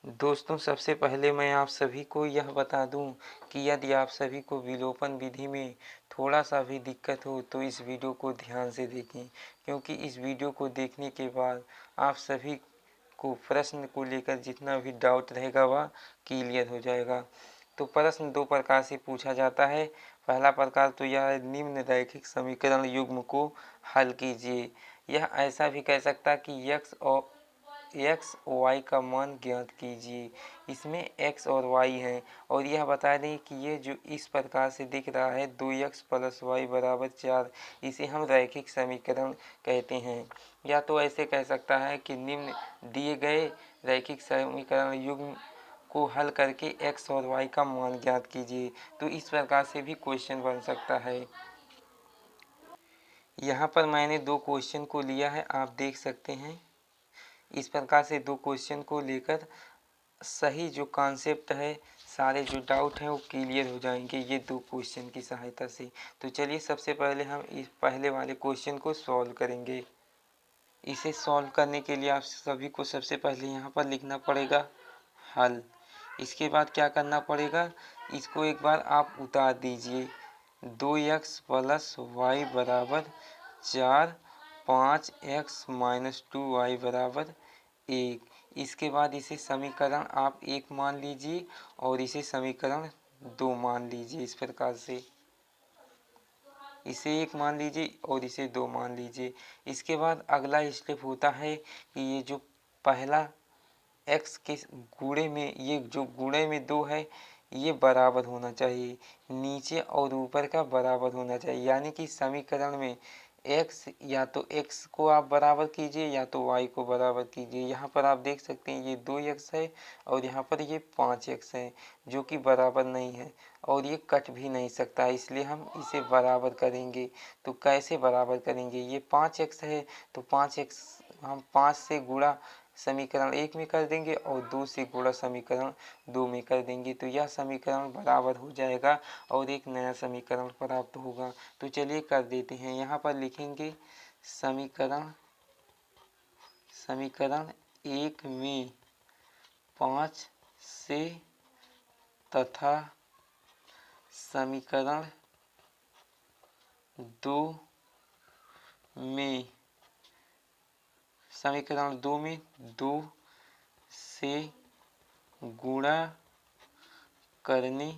दोस्तों, सबसे पहले मैं आप सभी को यह बता दूं कि यदि आप सभी को विलोपन विधि में थोड़ा-सा भी दिक्कत हो तो इस वीडियो को ध्यान से देखें, क्योंकि इस वीडियो को देखने के बाद आप सभी को प्रश्न को लेकर जितना भी डाउट रहेगा वह क्लियर हो जाएगा। तो प्रश्न 2 प्रकार से पूछा जाता है। पहला प्रकार तो यह है, निम्न रैखिक समीकरण युग्म को हल कीजिए। यह ऐसा भी कह सकता है कि एक्स वाई का मान ज्ञात कीजिए। इसमें एक्स और वाई हैं और यह बता दें कि ये जो इस प्रकार से दिख रहा है 2x + y = 4, इसे हम रैखिक समीकरण कहते हैं। या तो ऐसे कह सकता है कि निम्न दिए गए रैखिक समीकरण युग्म को हल करके एक्स और वाई का मान ज्ञात कीजिए। तो इस प्रकार से भी क्वेश्चन बन सकता है। यहाँ पर मैंने 2 क्वेश्चन को लिया है, आप देख सकते हैं। इस प्रकार से 2 क्वेश्चन को लेकर सही जो कॉन्सेप्ट है, सारे जो डाउट हैं वो क्लियर हो जाएंगे ये 2 क्वेश्चन की सहायता से। तो चलिए सबसे पहले हम इस पहले वाले क्वेश्चन को सॉल्व करेंगे। इसे सॉल्व करने के लिए आप सभी को सबसे पहले यहाँ पर लिखना पड़ेगा हल। इसके बाद क्या करना पड़ेगा, इसको एक बार आप उतार दीजिए। 2x + y = 4, 5x - 2y = 1। इसके बाद इसे समीकरण आप 1 मान लीजिए और इसे समीकरण 2 मान लीजिए। इस प्रकार से इसे 1 मान लीजिए और इसे 2 मान लीजिए। इसके बाद अगला स्टेप होता है कि ये जो पहला x के गुणे में, ये जो गुणे में 2 है ये बराबर होना चाहिए, नीचे और ऊपर का बराबर होना चाहिए। यानी कि समीकरण में x या तो x को आप बराबर कीजिए या तो y को बराबर कीजिए। यहाँ पर आप देख सकते हैं ये 2x है और यहाँ पर ये 5x है, जो कि बराबर नहीं है और ये कट भी नहीं सकता, इसलिए हम इसे बराबर करेंगे। तो कैसे बराबर करेंगे, ये 5x है तो 5x हम 5 से गुणा समीकरण 1 में कर देंगे और 2 से गुणा समीकरण 2 में कर देंगे, तो यह समीकरण बराबर हो जाएगा और एक नया समीकरण प्राप्त होगा। तो चलिए कर देते हैं। यहाँ पर लिखेंगे समीकरण 1 में 5 से तथा समीकरण 2 में 2 से गुणा करने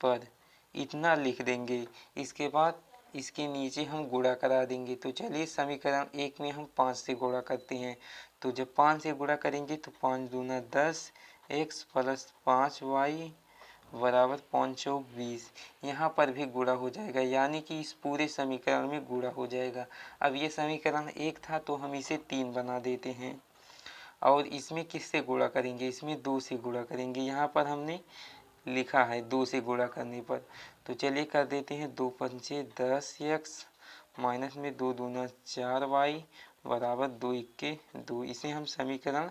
पर इतना लिख देंगे। इसके बाद इसके नीचे हम गुणा करा देंगे। तो चलिए समीकरण 1 में हम 5 से गुणा करते हैं। तो जब 5 से गुणा करेंगे तो 5 दूना 10, x + 5y = 520। यहाँ पर भी गुणा हो जाएगा, यानी कि इस पूरे समीकरण में गुणा हो जाएगा। अब ये समीकरण 1 था तो हम इसे 3 बना देते हैं और इसमें किससे गुणा करेंगे, इसमें 2 से गुणा करेंगे। यहाँ पर हमने लिखा है 2 से गुणा करने पर। तो चलिए कर देते हैं। 2 पंचे 10x माइनस में 2 दूना 4y = 2 इक्के 2। इसे हम समीकरण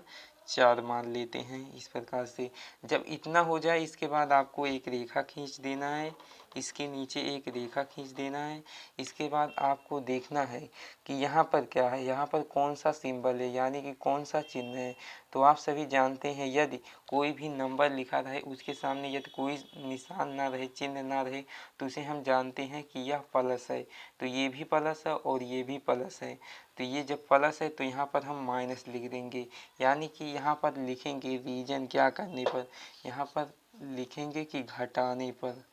4 मान लेते हैं। इस प्रकार से जब इतना हो जाए इसके बाद आपको एक रेखा खींच देना है, इसके नीचे एक रेखा खींच देना है। इसके बाद आपको देखना है कि यहाँ पर क्या है, यहाँ पर कौन सा सिंबल है, यानी कि कौन सा चिन्ह है। तो आप सभी जानते हैं यदि कोई भी नंबर लिखा रहे उसके सामने यदि कोई निशान ना रहे, चिन्ह ना रहे, तो उसे हम जानते हैं कि यह प्लस है। तो ये भी प्लस है और ये भी प्लस है। तो ये जब प्लस है तो यहाँ पर हम माइनस लिख देंगे, यानी कि यहाँ पर लिखेंगे रीजन क्या करने पर, यहाँ पर लिखेंगे कि घटाने पर।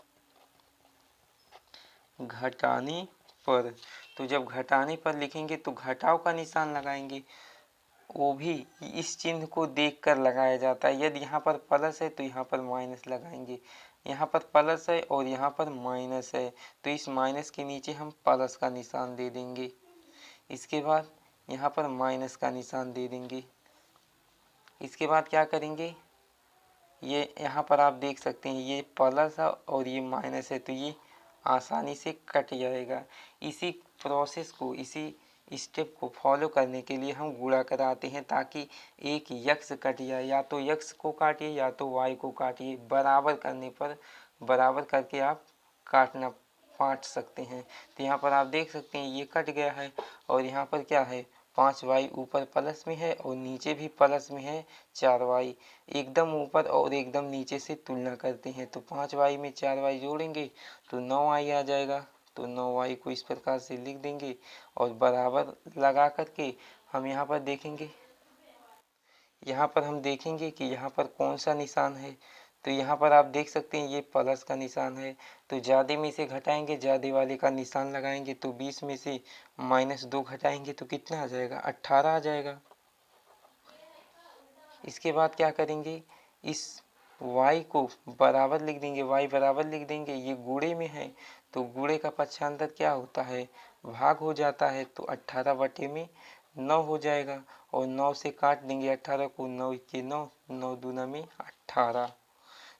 तो जब घटाने पर लिखेंगे तो घटाव का निशान लगाएंगे, वो भी इस चिन्ह को देखकर लगाया जाता है। यदि यहाँ पर प्लस है तो यहाँ पर माइनस लगाएंगे, यहाँ पर प्लस है और यहाँ पर माइनस है तो इस माइनस के नीचे हम प्लस का निशान दे देंगे। इसके बाद यहाँ पर माइनस का निशान दे देंगे। इसके बाद क्या करेंगे, ये यहाँ पर आप देख सकते हैं ये प्लस है और ये माइनस है, तो ये आसानी से कट जाएगा। इसी प्रोसेस को, इसी स्टेप को फॉलो करने के लिए हम गुणा कराते हैं ताकि एक यक्स कट जाए। या तो यक्स को काटिए या तो वाई को काटिए, बराबर करने पर बराबर करके आप काट सकते हैं। तो यहाँ पर आप देख सकते हैं ये कट गया है और यहाँ पर क्या है 5y ऊपर प्लस में है और नीचे भी प्लस में है 4y। एकदम ऊपर और एकदम नीचे से तुलना करते हैं तो 5y में 4y जोड़ेंगे तो 9y आ जाएगा। तो 9y को इस प्रकार से लिख देंगे और बराबर लगा करके हम यहाँ पर देखेंगे, यहाँ पर हम देखेंगे कि यहाँ पर कौन सा निशान है। तो यहाँ पर आप देख सकते हैं ये प्लस का निशान है। तो ज़्यादा में से घटाएंगे, ज़्यादा वाले का निशान लगाएंगे तो 20 में से -2 घटाएंगे तो कितना आ जाएगा, 18 आ जाएगा। इसके बाद क्या करेंगे, इस y को बराबर लिख देंगे, y बराबर लिख देंगे। ये गुणे में है तो गुणे का पक्षांतर क्या होता है, भाग हो जाता है। तो 18 बटे में 9 हो जाएगा और 9 से काट देंगे 18 को, 9 के 9, 9 दूना में 18।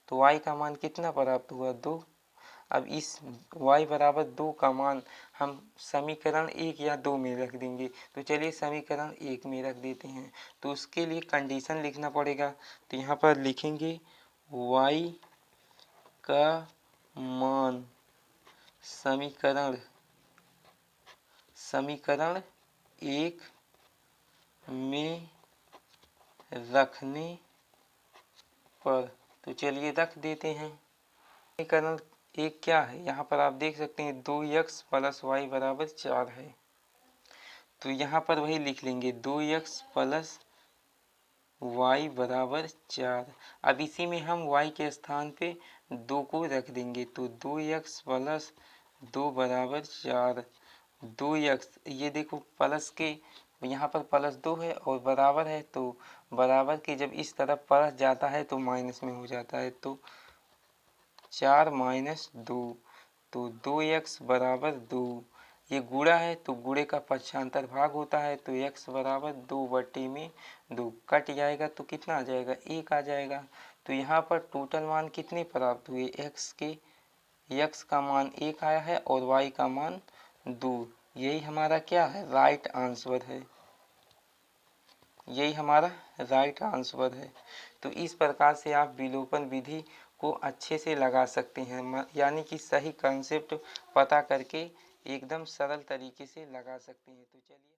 तो y का मान कितना प्राप्त हुआ, 2। अब इस y बराबर 2 का मान हम समीकरण 1 या 2 में रख देंगे। तो चलिए समीकरण 1 में रख देते हैं। तो उसके लिए कंडीशन लिखना पड़ेगा। तो यहाँ पर लिखेंगे y का मान समीकरण 1 में रखने पर, तो चलिए रख देते हैं। समीकरण 1 क्या है, यहाँ पर आप देख सकते हैं 2x प्लस y बराबर 4 है। तो यहाँ पर वही लिख लेंगे 2x प्लस y बराबर 4। अब इसी में हम y के स्थान पे 2 को रख देंगे तो 2x प्लस 2 बराबर 4। 2x, ये देखो प्लस के यहाँ पर प्लस 2 है और बराबर है, तो बराबर के जब इस तरफ प्लस जाता है तो माइनस में हो जाता है। तो 4 - 2, तो 2x बराबर 2। ये गुणा है तो गुणे का पक्षांतर भाग होता है तो x बराबर 2 बटे में 2 कट जाएगा तो कितना आ जाएगा, 1 आ जाएगा। तो यहाँ पर टोटल मान कितने प्राप्त हुए, x का मान 1 आया है और y का मान 2। यही हमारा क्या है, राइट आंसर है। यही हमारा राइट आंसर है। तो इस प्रकार से आप विलोपन विधि को अच्छे से लगा सकते हैं, यानी कि सही कंसेप्ट पता करके एकदम सरल तरीके से लगा सकते हैं। तो चलिए।